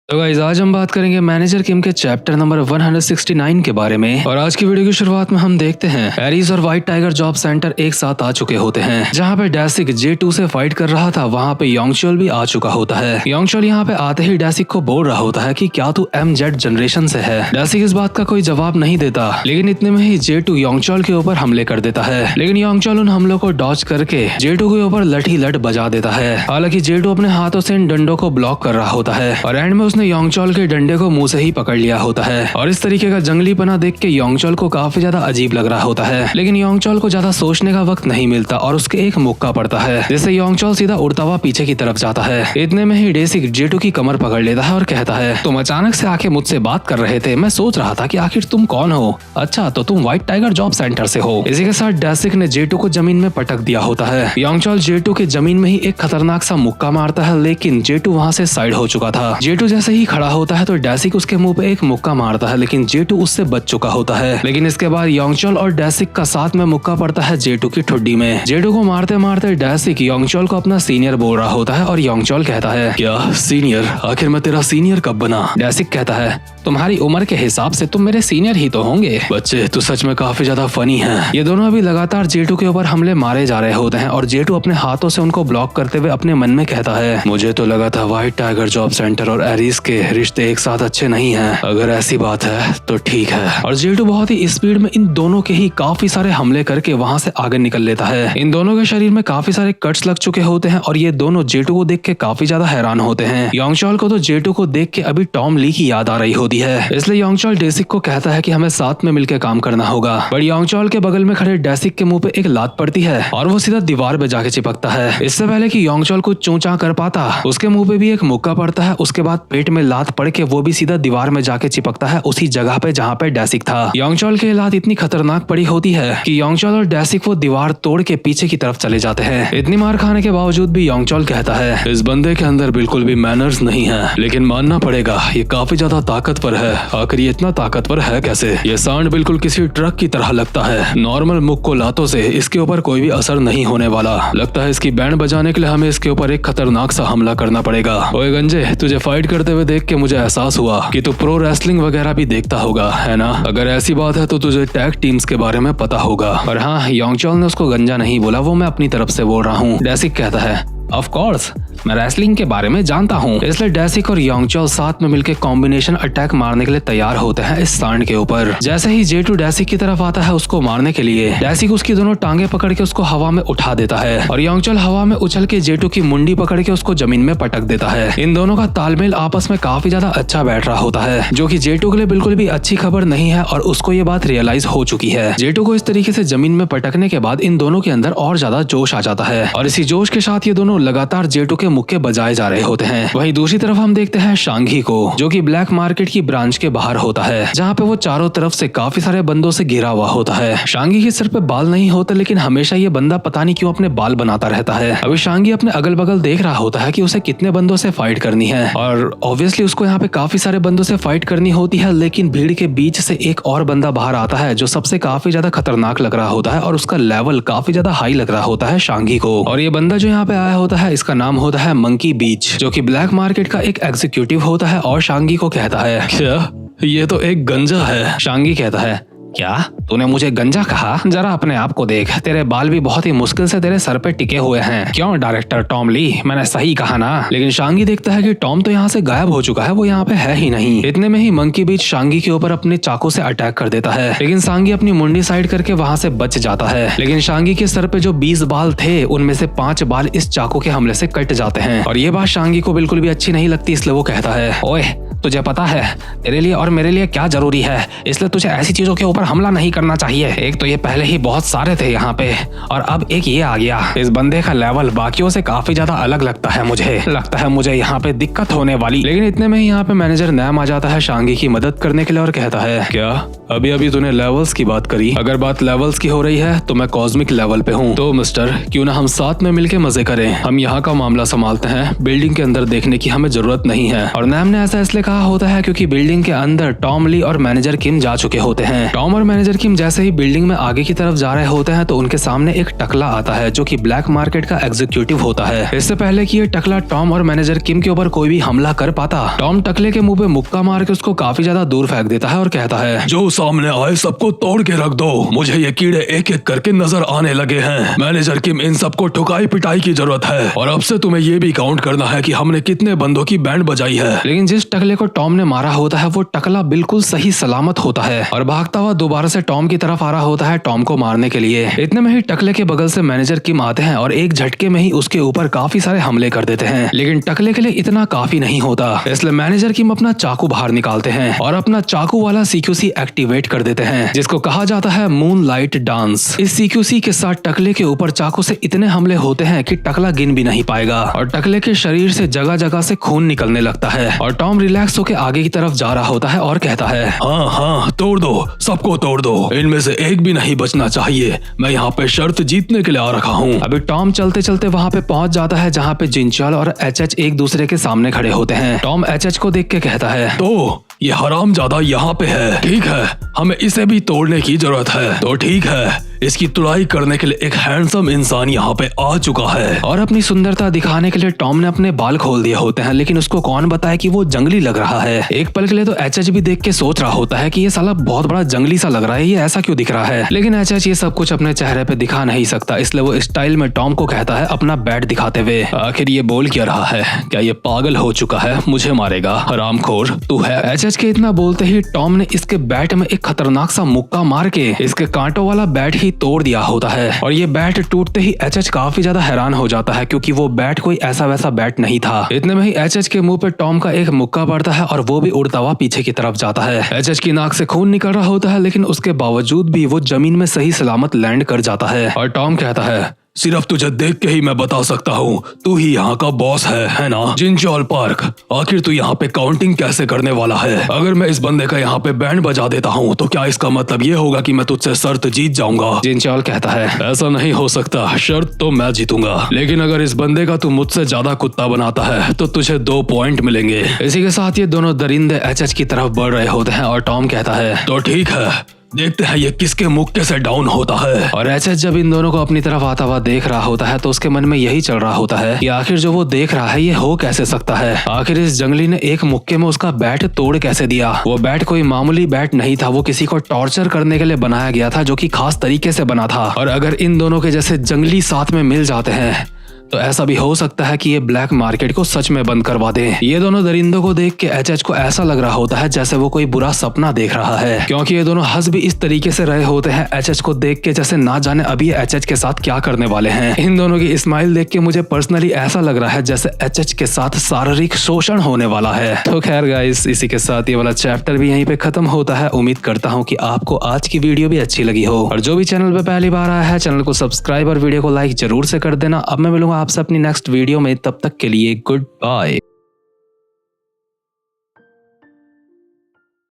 तो गाइस आज हम बात करेंगे मैनेजर किम के चैप्टर नंबर 169 के बारे में। और आज की वीडियो की शुरुआत में हम देखते हैं एरीज और व्हाइट टाइगर जॉब सेंटर एक साथ आ चुके होते हैं। जहां पे डैसिक J2 से फाइट कर रहा था वहां पे योंगचोल भी आ चुका होता है। योंगचोल यहाँ पे आते ही डैसिक को बोल रहा होता है कि क्या तू MZ जनरेशन से है। डैसिक इस बात का कोई जवाब नहीं देता, लेकिन इतने में ही J2 योंगचोल के ऊपर हमले कर देता है। लेकिन योंगचोल उन हमलों को डॉज करके J2 के ऊपर लठी लट बजा देता है। हालांकि J2 अपने हाथों से इन डंडों को ब्लॉक कर रहा होता है और एंड में उसने योंगचोल के डंडे को मुंह से ही पकड़ लिया होता है। और इस तरीके का जंगली पना देख के योंगचोल को काफी ज्यादा अजीब लग रहा होता है। लेकिन योंगचोल को ज्यादा सोचने का वक्त नहीं मिलता और उसके एक मुक्का पड़ता है, जिससे योंगचोल सीधा उड़ता हुआ पीछे की तरफ जाता है। इतने में ही डैसिक J2 की कमर पकड़ लेता है और कहता है, तुम अचानक से आके मुझसे बात कर रहे थे, मैं सोच रहा था कि आखिर तुम कौन हो। अच्छा, तो तुम व्हाइट टाइगर जॉब सेंटर से हो। इसी के साथ डैसिक ने J2 को जमीन में पटक दिया होता है। योंगचोल J2 के जमीन में ही एक खतरनाक सा मुक्का मारता है, लेकिन J2 वहां से साइड हो चुका था। J2 जैसे ही खड़ा होता है तो डैसिक उसके मुंह पे एक मुक्का मारता है, लेकिन J2 उससे बच चुका होता है। लेकिन इसके बाद योंगचोल और डैसिक का साथ में मुक्का पड़ता है J2 की ठुड्डी में। J2 को मारते मारते डैसिक योंगचोल को अपना सीनियर बोल रहा होता है और योंगचोल कहता है, क्या सीनियर? आखिर मैं तेरा सीनियर कब बना? डैसिक कहता है, तुम्हारी उम्र के हिसाब से तुम मेरे सीनियर ही तो होंगे। बच्चे तू सच में काफी ज्यादा फनी है। ये दोनों अभी लगातार J2 के ऊपर हमले मारे जा रहे होते हैं और J2 अपने हाथों से उनको ब्लॉक करते हुए अपने मन में कहता है, मुझे तो लगा था व्हाइट टाइगर जॉब सेंटर और एरीज के रिश्ते एक साथ अच्छे नहीं हैं। अगर ऐसी बात है तो ठीक है। और J2 बहुत ही स्पीड में इन दोनों के ही काफी सारे हमले करके वहां से आगे निकल लेता है। इन दोनों के शरीर में काफी सारे कट्स लग चुके होते हैं और ये दोनों J2 को देख के काफी ज्यादा हैरान होते हैं। योंगचोल को तो J2 को देख के अभी टॉम ली की याद आ रही होती है, इसलिए योंगचोल डैसिक को कहता है कि हमें साथ में मिलकर काम करना होगा। बट योंगचोल के बगल में खड़े डैसिक के मुंह पे एक लात पड़ती है और वो सीधा दीवार पे जाके चिपकता है। इससे पहले कि योंगचोल कुछ चूंचा कर पाता, उसके मुंह पे भी एक मुक्का पड़ता है। उसके बाद पेट में लात पड़ के वो भी सीधा दीवार में जाके चिपकता है, उसी जगह पे जहाँ पे डैसिक था। योंगचोल की लात इतनी खतरनाक पड़ी होती है कि योंगचोल और डैसिक वो दीवार तोड़ के पीछे की तरफ चले जाते हैं। इतनी मार खाने के बावजूद भी योंगचोल कहता है, इस बंदे के अंदर बिल्कुल भी मैनर्स नहीं है, लेकिन मानना पड़ेगा ये काफी ज्यादा ताकतवर है। आखिर ये इतना ताकतवर है कैसे? ये सांड बिल्कुल किसी ट्रक की तरह लगता है। नॉर्मल मुक्को लातों से इसके ऊपर कोई भी असर नहीं होने वाला। लगता है इसकी बैंड बजाने के लिए हमें इसके ऊपर एक खतरनाक सा हमला करना पड़ेगा। ओए गंजे, तुझे फाइट करते हुए देख के मुझे एहसास हुआ कि तू प्रो रेसलिंग वगैरह भी देखता होगा, है ना? अगर ऐसी बात है तो तुझे टैग टीम्स के बारे में पता होगा। और हाँ, योंगचोल ने उसको गंजा नहीं बोला, वो मैं अपनी तरफ से बोल रहा हूँ। डैसिक कहता है, ऑफ कोर्स मैं रेसलिंग के बारे में जानता हूँ। इसलिए डैसिक और योंगचोल साथ में मिलकर कॉम्बिनेशन अटैक मारने के लिए तैयार होते हैं इस सांड के ऊपर। जैसे ही J2 डैसिक की तरफ आता है उसको मारने के लिए, डैसिक उसकी दोनों टांगे पकड़ के उसको हवा में उठा देता है और योंगचोल हवा में उछल के J2 की मुंडी पकड़ के उसको जमीन में पटक देता है। इन दोनों का तालमेल आपस में काफी ज्यादा अच्छा बैठ रहा होता है, जो कि J2 के लिए बिल्कुल भी अच्छी खबर नहीं है और उसको ये बात रियलाइज हो चुकी है। J2 को इस तरीके से जमीन में पटकने के बाद इन दोनों के अंदर और ज्यादा जोश आ जाता है और इसी जोश के साथ ये दोनों लगातार J2 के मुक्के बजाए जा रहे होते हैं। वहीं दूसरी तरफ हम देखते हैं शांघी को, जो कि ब्लैक मार्केट की ब्रांच के बाहर होता है, जहाँ पे वो चारों तरफ से काफी सारे बंदों से घिरा हुआ होता है। शांघी के सिर पे बाल नहीं होते, लेकिन हमेशा ये बंदा पता नहीं क्यों अपने बाल बनाता रहता है। अभी शांघी अपने अगल बगल देख रहा होता है कि उसे कितने बंदों से फाइट करनी है और ऑब्वियसली उसको यहाँ पे काफी सारे बंदों से फाइट करनी होती है। लेकिन भीड़ के बीच से एक और बंदा बाहर आता है जो सबसे काफी ज्यादा खतरनाक लग रहा होता है और उसका लेवल काफी ज्यादा हाई लग रहा होता है शांघी को। और ये बंदा जो यहाँ पे आया होता है इसका नाम होता है मंकी बीच, जो कि ब्लैक मार्केट का एक एग्जीक्यूटिव होता है और शांघी को कहता है, क्या ये तो एक गंजा है? शांघी कहता है, क्या तूने मुझे गंजा कहा? जरा अपने आप को देख, तेरे बाल भी बहुत ही मुश्किल से तेरे सर पे टिके हुए हैं। क्यों डायरेक्टर टॉम ली, मैंने सही कहा ना? लेकिन शांघी देखता है कि टॉम तो यहाँ से गायब हो चुका है, वो यहाँ पे है ही नहीं। इतने में ही मंकी बीच शांघी के ऊपर अपने चाकू से अटैक कर देता है, लेकिन शांघी अपनी मुंडी साइड करके वहाँ से बच जाता है। लेकिन शांघी के सर पे जो 20 बाल थे उनमें से 5 बाल इस चाकू के हमले से कट जाते हैं और ये बात शांघी को बिल्कुल भी अच्छी नहीं लगती, इसलिए वो कहता है, ओए तुझे पता है तेरे लिए और मेरे लिए क्या जरूरी है, इसलिए तुझे ऐसी चीजों के ऊपर हमला नहीं करना चाहिए। एक तो ये पहले ही बहुत सारे थे यहाँ पे और अब एक ये आ गया। इस बंदे का लेवल बाकियों से काफी ज्यादा अलग लगता है मुझे यहाँ पे दिक्कत होने वाली। लेकिन इतने में ही यहाँ पे मैनेजर नैम आ जाता है शांघी की मदद करने के लिए और कहता है, क्या अभी अभी तूने लेवल्स की बात करी, अगर बात लेवल्स की हो रही है तो मैं कॉस्मिक लेवल पे हूँ। तो मिस्टर, क्यों ना हम साथ में मिलके मजे करें। हम यहाँ का मामला संभालते हैं, बिल्डिंग के अंदर देखने की हमें जरूरत नहीं है। और नैम ने ऐसा इसलिए कहा होता है क्योंकि बिल्डिंग के अंदर टॉम ली और मैनेजर किम जा चुके होते हैं। टॉम और मैनेजर किम जैसे ही बिल्डिंग में आगे की तरफ जा रहे होते हैं तो उनके सामने एक टकला आता है जो कि ब्लैक मार्केट का एग्जीक्यूटिव होता है। इससे पहले कि ये टकला टॉम और मैनेजर किम के ऊपर कोई भी हमला कर पाता, टॉम टकले के मुंह पे मुक्का मार के उसको काफी ज्यादा दूर फेंक देता है और कहता है, जो सामने आए सबको तोड़ के रख दो, मुझे ये कीड़े एक एक करके नजर आने लगे हैं। मैनेजर किम, इन सबको ठुकाई पिटाई की जरूरत है और अब से तुम्हें ये भी काउंट करना है कि हमने कितने बंदों की बैंड बजाई है। लेकिन जिस टकले को टॉम ने मारा होता है वो टकला बिल्कुल सही सलामत होता है और भागता हुआ दोबारा से टॉम की तरफ आ रहा होता है टॉम को मारने के लिए। इतने में ही टकले के बगल से मैनेजर किम आते हैं और एक झटके में ही उसके ऊपर काफी सारे हमले कर देते हैं। लेकिन टकले के लिए इतना काफी नहीं होता, इसलिए मैनेजर किम अपना चाकू बाहर निकालते हैं और अपना चाकू वाला सीक्यूसी एक्टिवेट कर देते हैं जिसको कहा जाता है मून लाइट डांस। इस सीक्यूसी के साथ टकले के ऊपर चाकू से इतने हमले होते हैं कि टकला गिन भी नहीं पाएगा और टकले के शरीर से जगह जगह से खून निकलने लगता है और टॉम रिलैक्स होकर आगे की तरफ जा रहा होता है और कहता है, हाँ हाँ, तोड़ दो, सबको तोड़ दो, इनमें से एक भी नहीं बचना चाहिए। मैं यहाँ पे शर्त जीतने के लिए आ रखा हूँ। अभी टॉम चलते चलते वहाँ पे पहुंच जाता है जहाँ पे जिनचाल और एचएच एक दूसरे के सामने खड़े होते हैं। टॉम एचएच को देख के कहता है, तो ये हरामजादा यहाँ पे है, ठीक है, हमें इसे भी तोड़ने की जरूरत है। तो ठीक है, इसकी तुड़ाई करने के लिए एक हैंडसम इंसान यहाँ पे आ चुका है। और अपनी सुंदरता दिखाने के लिए टॉम ने अपने बाल खोल दिए होते हैं, लेकिन उसको कौन बताए कि वो जंगली लग रहा है। एक पल के लिए तो एचएच भी देख के सोच रहा होता है कि ये साला बहुत बड़ा जंगली सा लग रहा है, ये ऐसा क्यों दिख रहा है। लेकिन एचएच ये सब कुछ अपने चेहरे पे दिखा नहीं सकता, इसलिए वो स्टाइल में टॉम को कहता है अपना बैट दिखाते हुए, आखिर ये बोल क्या रहा है, क्या ये पागल हो चुका है, मुझे मारेगा, हरामखोर तू है। एचएच के इतना बोलते ही टॉम ने इसके बैट में एक खतरनाक सा मुक्का मार के इसके कांटों वाला बैट ही तोड़ दिया होता है। और ये बैट टूटते ही एचएच काफी ज्यादा हैरान हो जाता है क्योंकि वो बैट कोई ऐसा वैसा बैट नहीं था। इतने में ही एचएच के मुंह पे टॉम का एक मुक्का पड़ता है और वो भी उड़ता हुआ पीछे की तरफ जाता है। एचएच की नाक से खून निकल रहा होता है, लेकिन उसके बावजूद भी वो जमीन में सही सलामत लैंड कर जाता है। और टॉम कहता है, सिर्फ तुझे देख के ही मैं बता सकता हूँ, तू ही यहाँ का बॉस है ना? जिनचाल पार्क, आखिर तू यहाँ पे काउंटिंग कैसे करने वाला है? अगर मैं इस बंदे का यहाँ पे बैंड बजा देता हूँ तो क्या इसका मतलब ये होगा कि मैं तुझसे शर्त जीत जाऊंगा? जिनचाल कहता है, ऐसा नहीं हो सकता, शर्त तो मैं जीतूंगा, लेकिन अगर इस बंदे का तू मुझसे ज्यादा कुत्ता बनाता है तो तुझे 2 पॉइंट मिलेंगे। इसी के साथ ये दोनों दरिंदे एचएच की तरफ बढ़ रहे होते हैं और टॉम कहता है, तो ठीक है, देखते हैं ये किसके मुक्के से डाउन होता है। और एचएच जब इन दोनों को अपनी तरफ आता हुआ देख रहा होता है तो उसके मन में यही चल रहा होता है कि आखिर जो वो देख रहा है ये हो कैसे सकता है। आखिर इस जंगली ने एक मुक्के में उसका बैट तोड़ कैसे दिया। वो बैट कोई मामूली बैट नहीं था, वो किसी को टॉर्चर करने के लिए बनाया गया था जो कि खास तरीके से बना था। और अगर इन दोनों के जैसे जंगली साथ में मिल जाते हैं तो ऐसा भी हो सकता है कि ये ब्लैक मार्केट को सच में बंद करवा दे। ये दोनों दरिंदों को देख के एचएच को ऐसा लग रहा होता है जैसे वो कोई बुरा सपना देख रहा है, क्योंकि ये दोनों हंस भी इस तरीके से रहे होते हैं एचएच को देख के जैसे ना जाने अभी एचएच के साथ क्या करने वाले हैं। इन दोनों की स्माइल देख के मुझे पर्सनली ऐसा लग रहा है जैसे एचएच के साथ शारीरिक शोषण होने वाला है। तो खैर गाइस, इसी के साथ ये वाला चैप्टर भी यहीं पे खत्म होता है। उम्मीद करता हूँ कि आपको आज की वीडियो भी अच्छी लगी हो, और जो भी चैनल पे पहली बार आया है चैनल को सब्सक्राइब और वीडियो को लाइक जरूर से कर देना। अब मैं मिलूंगा आपसे अपनी नेक्स्ट वीडियो में, तब तक के लिए गुड बाय।